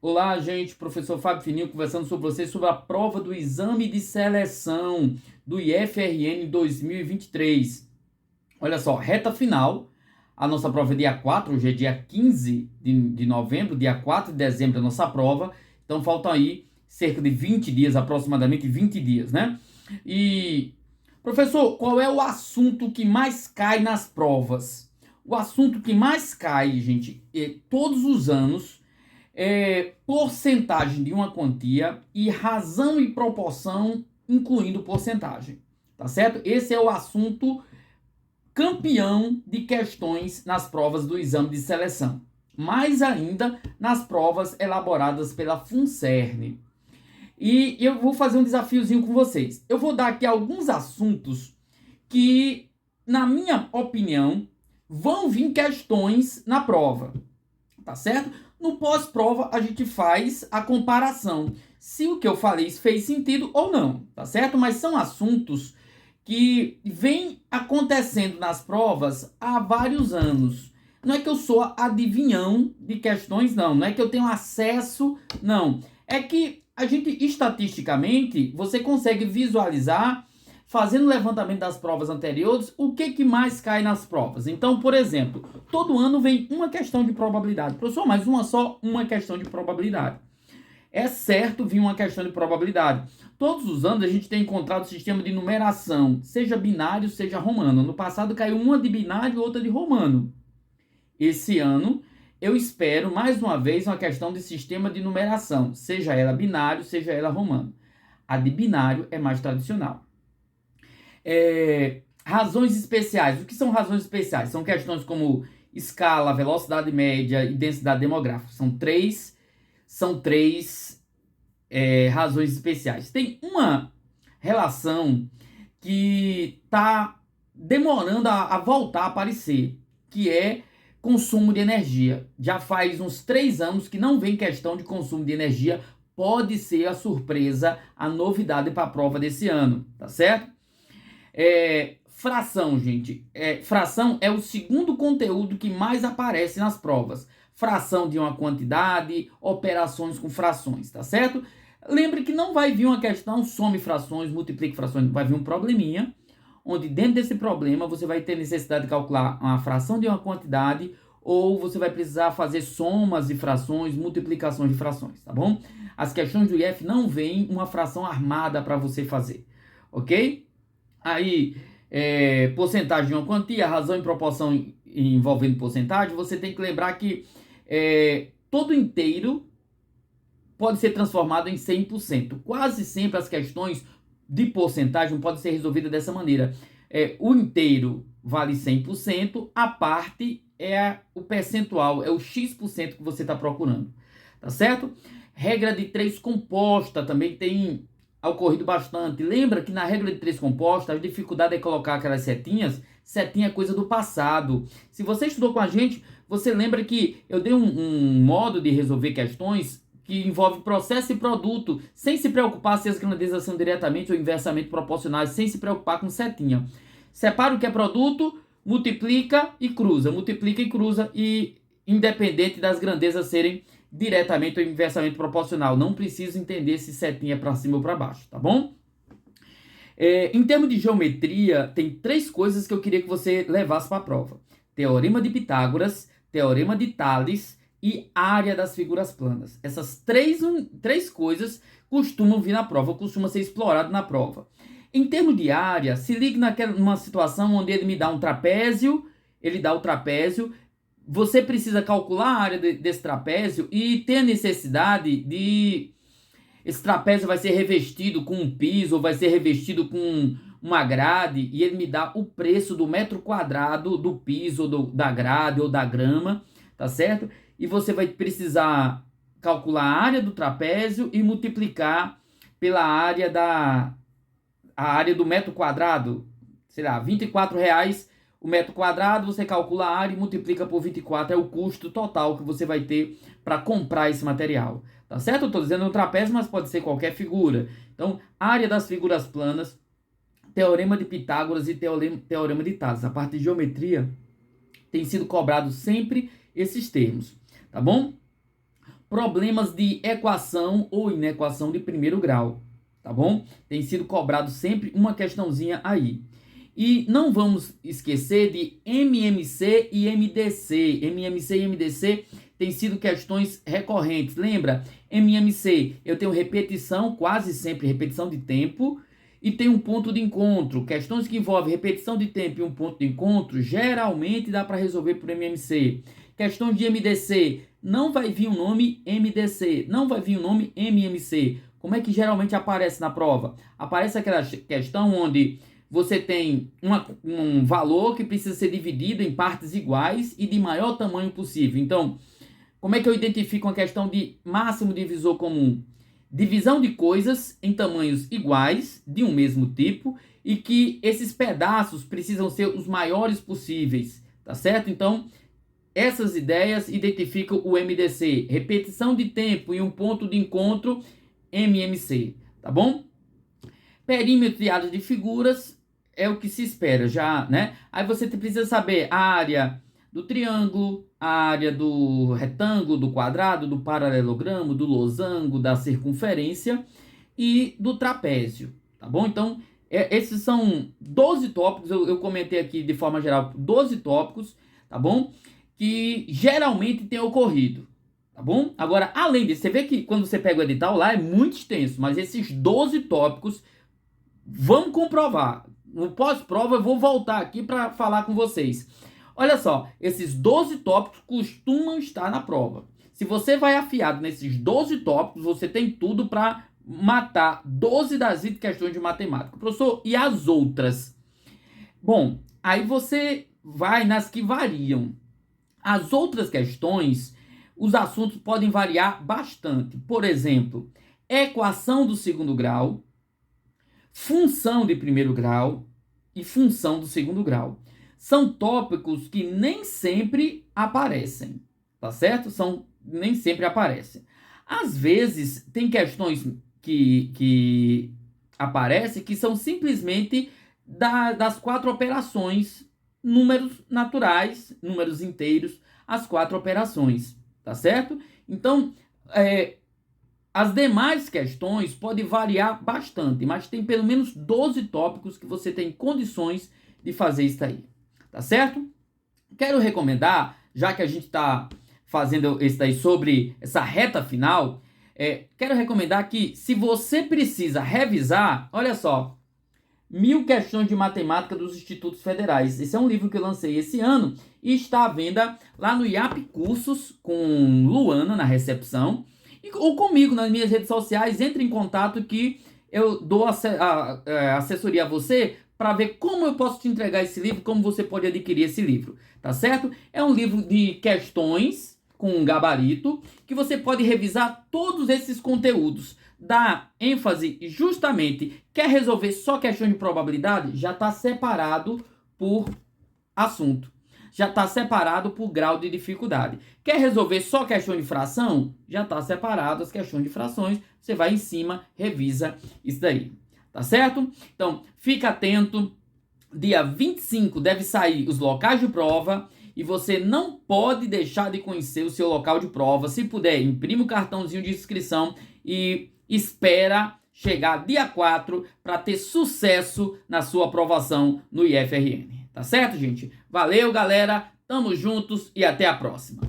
Olá, gente. Professor Fábio Fininho conversando sobre vocês sobre a prova do exame de seleção do IFRN 2023. Olha só, reta final. A nossa prova é dia 4, hoje é dia 15 de novembro, dia 4 de dezembro é a nossa prova. Então faltam aí cerca de 20 dias, aproximadamente 20 dias, né? E, professor, qual é o assunto que mais cai nas provas? O assunto que mais cai, gente, todos os anos porcentagem de uma quantia e razão e proporção, incluindo porcentagem. Tá certo? Esse é o assunto campeão de questões nas provas do exame de seleção. Mais ainda nas provas elaboradas pela FUNCERN. E eu vou fazer um desafiozinho com vocês. Eu vou dar aqui alguns assuntos que, na minha opinião, vão vir questões na prova. Tá certo? No pós-prova, a gente faz a comparação. Se o que eu falei fez sentido ou não, tá certo? Mas são assuntos que vêm acontecendo nas provas há vários anos. Não é que eu sou adivinhão de questões, não. Não é que eu tenho acesso, não. É que a gente, estatisticamente, você consegue visualizar, fazendo o levantamento das provas anteriores, o que mais cai nas provas. Então, por exemplo, todo ano vem uma questão de probabilidade. Professor, mas uma questão de probabilidade. É certo vir uma questão de probabilidade. Todos os anos a gente tem encontrado o sistema de numeração, seja binário, seja romano. No passado caiu uma de binário e outra de romano. Esse ano eu espero mais uma vez uma questão de sistema de numeração, seja ela binário, seja ela romano. A de binário é mais tradicional. Razões especiais. O que são razões especiais? São questões como escala, velocidade média e densidade demográfica. São três razões especiais. Tem uma relação que está demorando a voltar a aparecer, que é consumo de energia. Já faz uns 3 anos que não vem questão de consumo de energia. Pode ser a surpresa, a novidade para a prova desse ano, tá certo? Fração, gente. Fração é o segundo conteúdo que mais aparece nas provas. Fração de uma quantidade, operações com frações, tá certo? Lembre que não vai vir uma questão some frações, multiplique frações, vai vir um probleminha, onde dentro desse problema você vai ter necessidade de calcular uma fração de uma quantidade, ou você vai precisar fazer somas de frações, multiplicações de frações, tá bom? As questões do IF não vêm uma fração armada para você fazer, ok? Aí, porcentagem de uma quantia, razão e proporção envolvendo porcentagem, você tem que lembrar que todo inteiro pode ser transformado em 100%. Quase sempre as questões de porcentagem podem ser resolvidas dessa maneira. O inteiro vale 100%, a parte é o percentual, é o X% que você está procurando. Tá certo? Regra de 3 composta também tem ocorrido bastante. Lembra que na regra de 3 composta, a dificuldade é colocar aquelas setinhas. Setinha é coisa do passado. Se você estudou com a gente, você lembra que eu dei um modo de resolver questões que envolve processo e produto, sem se preocupar se as grandezas são diretamente ou inversamente proporcionais, sem se preocupar com setinha. Separa o que é produto, multiplica e cruza, e independente das grandezas serem diretamente ou inversamente proporcional. Não precisa entender se setinha é para cima ou para baixo, tá bom? Em termos de geometria, tem 3 coisas que eu queria que você levasse para a prova. Teorema de Pitágoras, Teorema de Tales e área das figuras planas. Essas três coisas costumam vir na prova, costumam ser exploradas na prova. Em termos de área, se ligue numa situação onde ele me dá um trapézio, ele dá o trapézio, você precisa calcular a área desse trapézio e tem a necessidade de... Esse trapézio vai ser revestido com um piso ou vai ser revestido com uma grade, e ele me dá o preço do metro quadrado do piso, da grade ou da grama, tá certo? E você vai precisar calcular a área do trapézio e multiplicar pela área a área do metro quadrado, sei lá, R$ 24 o metro quadrado, você calcula a área e multiplica por 24, é o custo total que você vai ter para comprar esse material. Tá certo? Eu estou dizendo um trapézio, mas pode ser qualquer figura. Então, área das figuras planas, teorema de Pitágoras e teorema de Tales. A parte de geometria tem sido cobrado sempre esses termos, tá bom? problemas de equação ou inequação de primeiro grau, tá bom? Tem sido cobrado sempre uma questãozinha aí. E não vamos esquecer de MMC e MDC. MMC e MDC têm sido questões recorrentes. Lembra? MMC, eu tenho repetição, quase sempre repetição de tempo, e tem um ponto de encontro. Questões que envolvem repetição de tempo e um ponto de encontro, geralmente dá para resolver por MMC. Questão de MDC, não vai vir o nome MDC, não vai vir o nome MMC. Como é que geralmente aparece na prova? Aparece aquela questão onde você tem um valor que precisa ser dividido em partes iguais e de maior tamanho possível. Então, como é que eu identifico uma questão de máximo divisor comum? Divisão de coisas em tamanhos iguais, de um mesmo tipo, e que esses pedaços precisam ser os maiores possíveis, tá certo? Então, essas ideias identificam o MDC, repetição de tempo e um ponto de encontro, MMC, tá bom? Perímetro e área de figuras é o que se espera já, né? Aí você precisa saber a área do triângulo, a área do retângulo, do quadrado, do paralelogramo, do losango, da circunferência e do trapézio, tá bom? Então, esses são 12 tópicos, eu comentei aqui de forma geral 12 tópicos, tá bom? Que geralmente tem ocorrido, tá bom? Agora, além disso, você vê que quando você pega o edital lá é muito extenso, mas esses 12 tópicos, vamos comprovar. No pós-prova eu vou voltar aqui para falar com vocês. Olha só, esses 12 tópicos costumam estar na prova. Se você vai afiado nesses 12 tópicos, você tem tudo para matar 12 das 20 questões de matemática. Professor, e as outras? Bom, aí você vai nas que variam. As outras questões, os assuntos podem variar bastante. Por exemplo, equação do segundo grau, função de primeiro grau e função do segundo grau. São tópicos que nem sempre aparecem, tá certo? Nem sempre aparecem. Às vezes, tem questões que aparecem que são simplesmente das 4 operações, números naturais, números inteiros, as 4 operações, tá certo? Então, as demais questões podem variar bastante, mas tem pelo menos 12 tópicos que você tem condições de fazer isso aí, tá certo? Quero recomendar, já que a gente está fazendo isso daí sobre essa reta final, quero recomendar que se você precisa revisar, olha só, 1000 questões de matemática dos Institutos Federais. Esse é um livro que eu lancei esse ano e está à venda lá no IAP Cursos com Luana na recepção ou comigo nas minhas redes sociais. Entre em contato que eu dou assessoria a você para ver como eu posso te entregar esse livro, como você pode adquirir esse livro, tá certo? É um livro de questões com um gabarito que você pode revisar todos esses conteúdos. Dá ênfase justamente, quer resolver só questão de probabilidade? Já está separado por assunto. Já está separado por grau de dificuldade. Quer resolver só questão de fração? Já está separado as questões de frações. Você vai em cima, revisa isso daí. Tá certo? Então, fica atento. Dia 25 deve sair os locais de prova. E você não pode deixar de conhecer o seu local de prova. Se puder, imprime o cartãozinho de inscrição e espera chegar dia 4 para ter sucesso na sua aprovação no IFRN. Tá certo, gente? Valeu, galera. Tamo juntos e até a próxima.